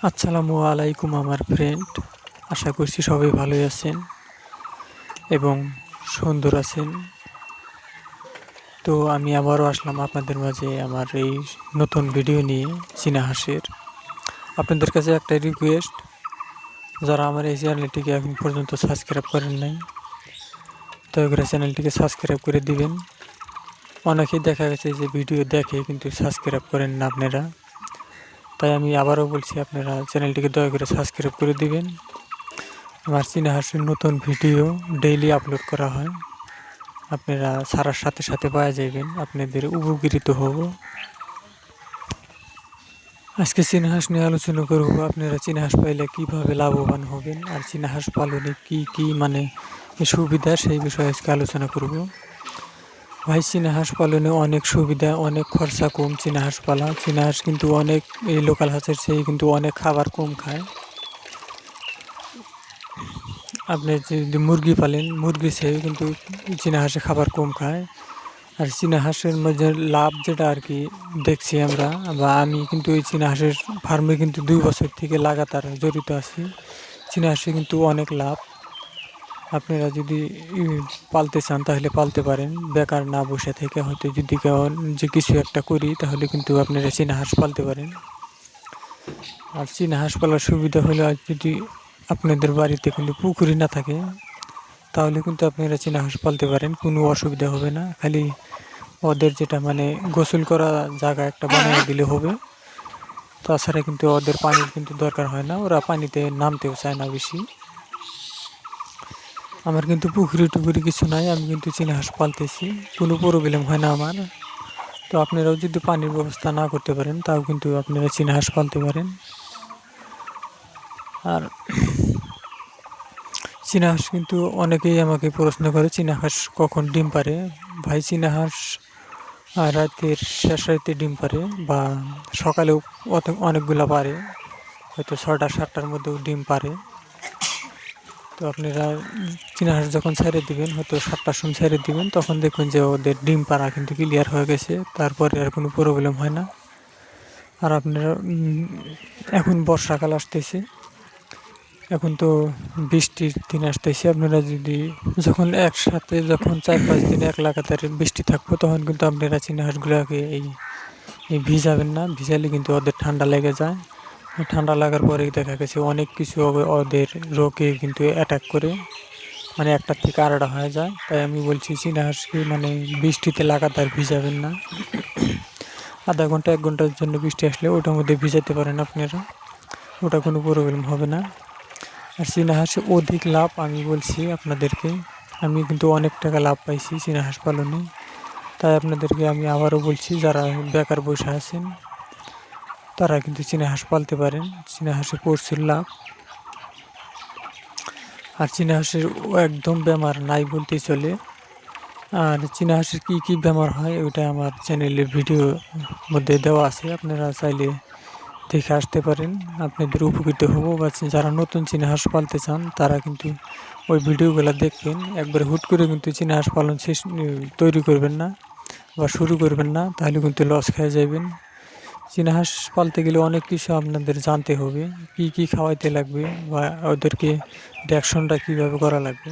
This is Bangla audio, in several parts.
আসসালামু আলাইকুম আমার ফ্রেন্ড। আশা করছি সবাই ভালোই আছেন এবং সুন্দর আছেন। তো আমি আবারও আসলাম আপনাদের মাঝে আমার এই নতুন ভিডিও নিয়ে চীনা হাঁসের। আপনাদের কাছে একটা রিকোয়েস্ট, যারা আমার এই চ্যানেলটিকে এখন পর্যন্ত সাবস্ক্রাইব করেন নাই, দয়া করে চ্যানেলটিকে সাবস্ক্রাইব করে দিবেন। অনেকেই দেখা গেছে যে ভিডিও দেখে কিন্তু সাবস্ক্রাইব করেন না আপনারা, তাই আমি আবারও বলছি আপনারা চ্যানেলটিকে দয়া করে সাবস্ক্রাইব করে দিবেন। আমার চীনা হাঁসের নতুন ভিডিও ডেইলি আপলোড করা হয়, আপনারা ছাড়ার সাথে সাথে পাওয়া যাবেন, আপনাদের উপকৃত হব। আজকে চীনা হাঁস নিয়ে আলোচনা করব, আপনারা চীনা হাঁস পাইলে কীভাবে লাভবান হবেন আর চীনা হাঁস পালনে কী মানে সুবিধা, সেই বিষয়ে আজকে আলোচনা করব। ভাই, চীনা হাঁস পালনে অনেক সুবিধা, অনেক খরচা কম। চীনা হাঁস পালা, চীনা হাঁস কিন্তু অনেক এই লোকাল হাঁসের চেয়ে কিন্তু অনেক খাবার কম খায়। আপনি যদি মুরগি পালেন, মুরগির চেয়ে কিন্তু চীনা হাঁসে খাবার কম খায়। আর চীনা হাঁসের মধ্যে লাভ যেটা আর কি দেখছি আমরা, বা আমি কিন্তু এই চীনা হাঁসের ফার্মে কিন্তু 2 বছর থেকে লাগাতার জড়িত আছি। চীনা হাঁসে কিন্তু অনেক লাভ। আপনারা যদি পালতে চান তাহলে পালতে পারেন, বেকার না বসে থেকে। হয়তো যদি কেউ যে কিছু একটা করি, তাহলে কিন্তু আপনারা চীনা হাঁস পালতে পারেন। আর চীনা হাঁস পালার সুবিধা হলো, যদি আপনাদের বাড়িতে কিন্তু পুকুরি না থাকে, তাহলে কিন্তু আপনারা চীনা হাঁস পালতে পারেন, কোনো অসুবিধা হবে না। খালি ওদের যেটা মানে গোসল করা জায়গা একটা বানিয়ে দিলে হবে। তাছাড়া কিন্তু ওদের পানির কিন্তু দরকার হয় না, ওরা পানিতে নামতেও চায় না বেশি। আমার কিন্তু পুকুরি টুকুরি কিছু নাই, আমি কিন্তু চীনা হাঁস পালতেছি, কোনো প্রবলেম হয় না আমার। তো আপনারাও যদি পানির ব্যবস্থা না করতে পারেন, তাও কিন্তু আপনারা চীনা হাঁস পালতে পারেন। আর চীনা হাঁস কিন্তু অনেকেই আমাকে প্রশ্ন করে, চীনা হাঁস কখন ডিম পারে। ভাই, চীনা হাঁস রাতের শেষ রাতে ডিম পারে, বা সকালেও অনেকগুলা পারে, হয়তো 6টা-7টার মধ্যেও ডিম পারে। তো আপনারা চীনা হাঁস যখন ছেড়ে দিবেন, হয়তো 7টার সময় ছেড়ে দিবেন, তখন দেখবেন যে ওদের ডিম পাড়া কিন্তু ক্লিয়ার হয়ে গেছে, তারপরে আর কোনো প্রবলেম হয় না। আর আপনারা এখন বর্ষাকাল আসতেছে, এখন তো বৃষ্টির দিন আসতেছে। আপনারা যদি যখন একসাথে যখন 4-5 দিন এক লাগাতার বৃষ্টি থাকবো, তখন কিন্তু আপনারা চীনা হাঁসগুলোকে এই ভিজাবেন না। ভিজালে কিন্তু ওদের ঠান্ডা লেগে যায়। ঠান্ডা লাগার পরে দেখা গেছে অনেক কিছু ওদের রোগে কিন্তু অ্যাটাক করে, মানে একটার থেকে আরেকটা হয়ে যায়। তাই আমি বলছি, চীনা হাঁসকে মানে বৃষ্টিতে লাগাতার ভিজাবেন না। আধা ঘন্টা 1 ঘন্টার জন্য বৃষ্টি আসলে ওটার মধ্যে ভিজাতে পারেন আপনারা, ওটা কোনো প্রবলেম হবে না। আর চীনা হাঁসে অধিক লাভ আমি বলছি আপনাদেরকে, আমি কিন্তু অনেক টাকা লাভ পাইছি চীনা হাঁস পালনে। তাই আপনাদেরকে আমি আবারও বলছি, যারা বেকার বসে আছেন তারা কিন্তু চীনা হাঁস পালতে পারেন, চীনা হাঁসে প্রচুর লাভ। আর চীনা হাঁসের একদম বেমার নাই বলতেই চলে। আর চীনা হাঁসের কী কী বেমার হয়, ওইটা আমার চ্যানেলের ভিডিও মধ্যে দেওয়া আছে, আপনারা চাইলে দেখে আসতে পারেন, আপনাদের উপকৃত হবো। বা যারা নতুন চীনা হাঁস পালতে চান, তারা কিন্তু ওই ভিডিওগুলো দেখবেন। একবারে হুট করে কিন্তু চীনা হাঁস পালন তৈরি করবেন না বা শুরু করবেন না, তাহলে কিন্তু লস খেয়ে যাবেন। চীনা হাঁস পালতে গেলে অনেক কিছু আপনাদের জানতে হবে, কি কি খাওয়াইতে লাগবে, বা ওদেরকে দেখশনটা কীভাবে করা লাগবে,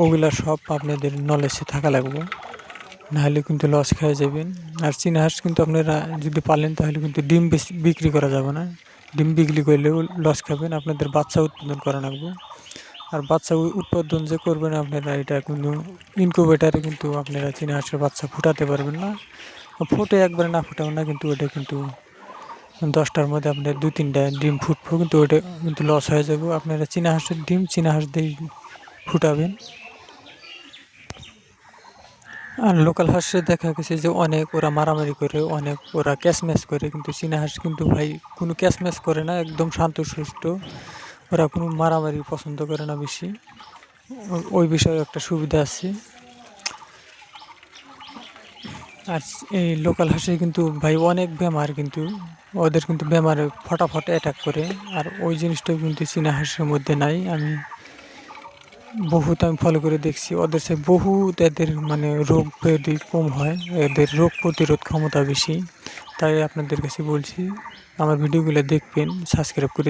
ওগুলা সব আপনাদের নলেজে থাকা লাগবে, নাহলে কিন্তু লস খেয়ে যাবেন। আর চীনা হাঁস কিন্তু আপনারা যদি পালেন, তাহলে কিন্তু ডিম বিক্রি করা যাবে না। ডিম বিক্রি করলেও লস খাবেন, আপনাদের বাচ্চা উৎপাদন করা লাগবে। আর বাচ্চা উৎপাদন যে করবেন আপনারা, এটা কিন্তু ইনকিউবেটারে কিন্তু আপনারা চীনা হাঁসের বাচ্চা ফুটাতে পারবেন না। ফুটে একবারে না ফুটাও না, কিন্তু ওটা কিন্তু 10টার মধ্যে আপনার 2-3টা ডিম ফুটবো, কিন্তু ওটা কিন্তু লস হয়ে যাবে। আপনারা চীনা হাঁসের ডিম চীনা হাঁস দিয়ে ফুটাবেন। আর লোকাল হাঁসে দেখা গেছে যে অনেক ওরা মারামারি করে, অনেক ওরা ক্যাচম্যাচ করে, কিন্তু চীনা হাঁস কিন্তু ভাই কোনো ক্যাচম্যাচ করে না, একদম শান্তশিষ্ট। ওরা কোনো মারামারি পছন্দ করে না বেশি, ওই বিষয়ে একটা সুবিধা আছে। আর এই লোকাল হাঁসে কিন্তু ভাই অনেক বেমার, কিন্তু ওদের কিন্তু বেমারে ফটাফট অ্যাটাক করে, আর ওই জিনিসটাও কিন্তু চীনা হাঁসের মধ্যে নাই। আমি ফলো করে দেখছি, ওদের সে বহুত এদের মানে রোগ ব্যাধি কম হয়, এদের রোগ প্রতিরোধ ক্ষমতা বেশি। তাই আপনাদের কাছে বলছি আমার ভিডিওগুলো দেখবেন, সাবস্ক্রাইব করে